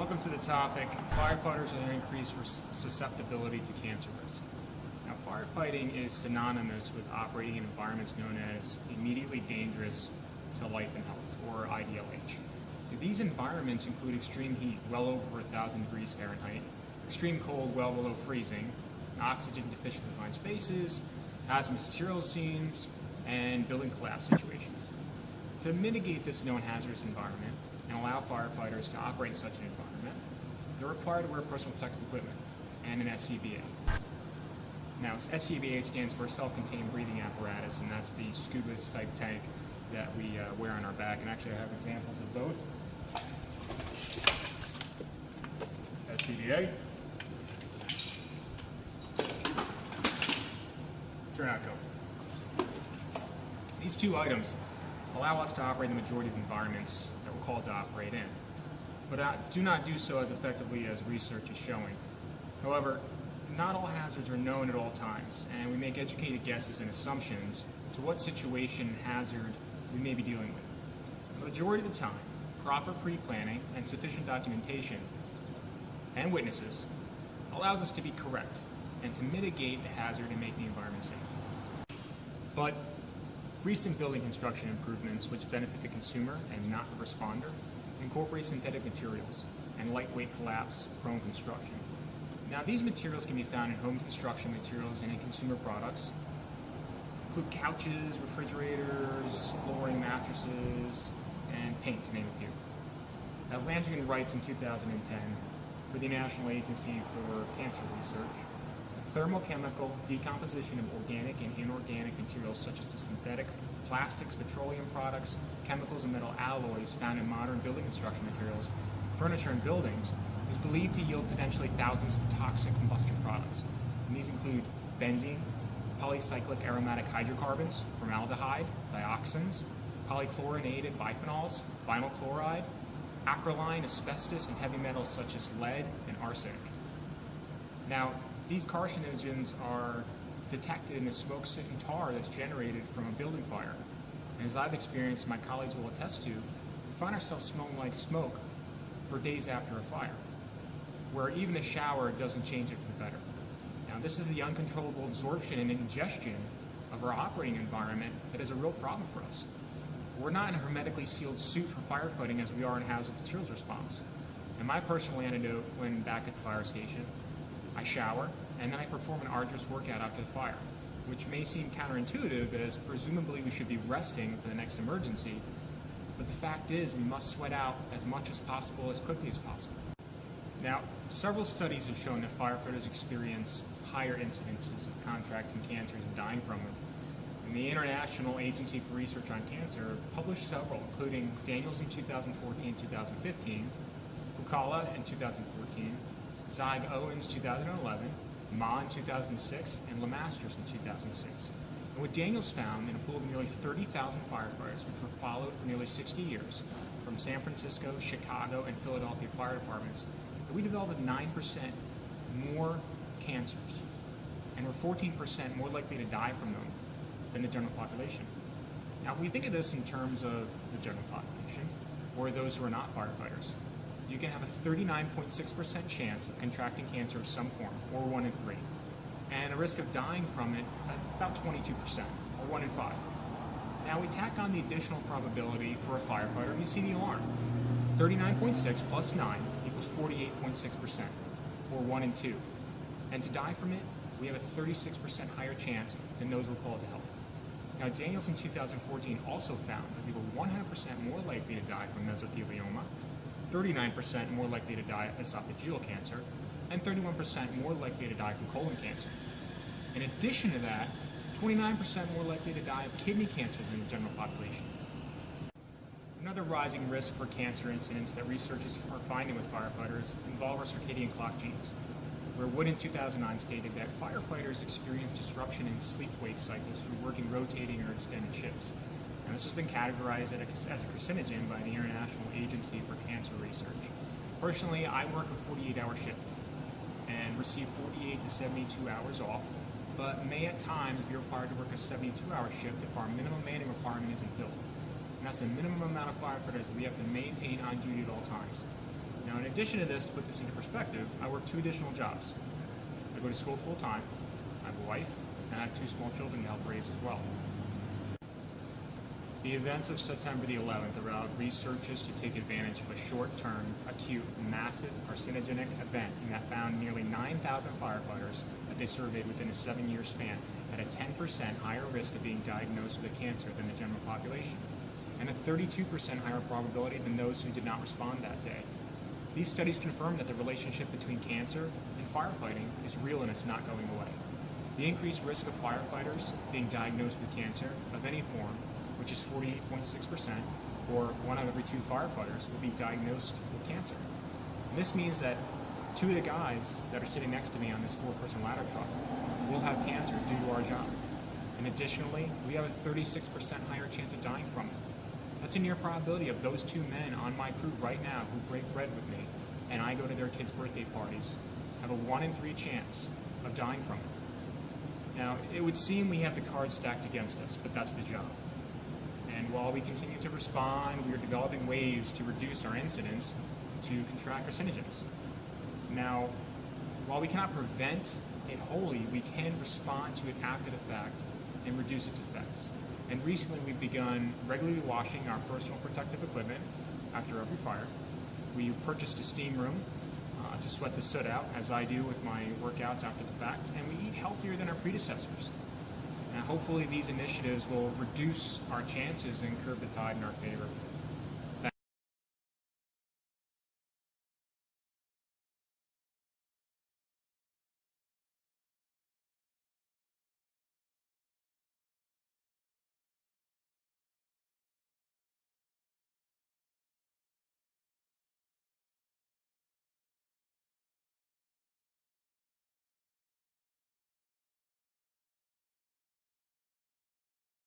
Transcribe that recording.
Welcome to the topic, firefighters with an increased susceptibility to cancer risk. Now, firefighting is synonymous with operating in environments known as immediately dangerous to life and health, or IDLH. These environments include extreme heat, well over 1,000 degrees Fahrenheit, extreme cold, well below freezing, oxygen deficient confined spaces, hazardous materials scenes, and building collapse situations. To mitigate this known hazardous environment and allow firefighters to operate in such an environment, they're required to wear personal protective equipment and an SCBA. Now, SCBA stands for self-contained breathing apparatus, and that's the scuba type tank that we wear on our back. And actually, I have examples of both. SCBA. Turnout. These two items allow us to operate in the majority of environments that we're called to operate in, but do not do so as effectively as research is showing. However, not all hazards are known at all times, and we make educated guesses and assumptions to what situation and hazard we may be dealing with. The majority of the time, proper pre-planning and sufficient documentation and witnesses allows us to be correct and to mitigate the hazard and make the environment safe. But recent building construction improvements, which benefit the consumer and not the responder, incorporate synthetic materials and lightweight collapse-prone construction. Now, these materials can be found in home construction materials and in consumer products, include couches, refrigerators, flooring, mattresses, and paint, to name a few. Now, Landrigan writes in 2010 for the National Agency for Cancer Research, thermochemical decomposition of organic and inorganic materials such as the synthetic plastics, petroleum products, chemicals, and metal alloys found in modern building construction materials, furniture, and buildings is believed to yield potentially thousands of toxic combustion products. And these include benzene, polycyclic aromatic hydrocarbons, formaldehyde, dioxins, polychlorinated biphenyls, vinyl chloride, acrolein, asbestos, and heavy metals such as lead and arsenic. Now, these carcinogens are detected in the smoke, soot, and tar that's generated from a building fire. And as I've experienced, and my colleagues will attest to, we find ourselves smelling like smoke for days after a fire, where even a shower doesn't change it for the better. Now, this is the uncontrollable absorption and ingestion of our operating environment that is a real problem for us. We're not in a hermetically sealed suit for firefighting as we are in hazardous materials response. And my personal antidote when back at the fire station, I shower, and then I perform an arduous workout after the fire, which may seem counterintuitive as presumably we should be resting for the next emergency, but the fact is we must sweat out as much as possible as quickly as possible. Now, several studies have shown that firefighters experience higher incidences of contracting cancers and dying from them. And the International Agency for Research on Cancer published several, including Daniels in 2014-2015, Kukala in 2014, Zyg Owens 2011, Ma in 2006, and Lemasters in 2006. And what Daniels found in a pool of nearly 30,000 firefighters, which were followed for nearly 60 years, from San Francisco, Chicago, and Philadelphia fire departments, that we developed 9% more cancers, and were 14% more likely to die from them than the general population. Now, if we think of this in terms of the general population, or those who are not firefighters, you can have a 39.6% chance of contracting cancer of some form, or 1 in 3, and a risk of dying from it at about 22%, or 1 in 5. Now we tack on the additional probability for a firefighter, and you see the alarm. 39.6 plus 9 equals 48.6%, or 1 in 2. And to die from it, we have a 36% higher chance than those we're called to help. Now, Daniels in 2014 also found that we were 100% more likely to die from mesothelioma, 39% more likely to die of esophageal cancer, and 31% more likely to die from colon cancer. In addition to that, 29% more likely to die of kidney cancer than the general population. Another rising risk for cancer incidents that researchers are finding with firefighters involve our circadian clock genes, where Wood in 2009 stated that firefighters experience disruption in sleep-wake cycles through working rotating or extended shifts. And this has been categorized as a carcinogen by the International Agency for Cancer Research. Personally, I work a 48-hour shift and receive 48 to 72 hours off, but may at times be required to work a 72-hour shift if our minimum manning requirement isn't filled. And that's the minimum amount of firefighters that we have to maintain on duty at all times. Now, in addition to this, to put this into perspective, I work 2 additional jobs. I go to school full-time, I have a wife, and I have 2 small children to help raise as well. The events of September the 11th allowed researchers to take advantage of a short-term, acute, massive carcinogenic event that found nearly 9,000 firefighters that they surveyed within a 7-year span at a 10% higher risk of being diagnosed with a cancer than the general population, and a 32% higher probability than those who did not respond that day. These studies confirm that the relationship between cancer and firefighting is real and it's not going away. The increased risk of firefighters being diagnosed with cancer of any form, which is 48.6%, or 1 out of every 2 firefighters will be diagnosed with cancer. And this means that 2 of the guys that are sitting next to me on this 4-person ladder truck will have cancer due to our job. And additionally, we have a 36% higher chance of dying from it. That's a near probability of those 2 men on my crew right now who break bread with me, and I go to their kids' birthday parties, have a 1 in 3 chance of dying from it. Now, it would seem we have the cards stacked against us, but that's the job. And while we continue to respond, we are developing ways to reduce our incidence to contract carcinogens. Now, while we cannot prevent it wholly, we can respond to it after the fact and reduce its effects. And recently we've begun regularly washing our personal protective equipment after every fire. We purchased a steam room to sweat the soot out, as I do with my workouts after the fact, and we eat healthier than our predecessors. And hopefully these initiatives will reduce our chances and curb the tide in our favor.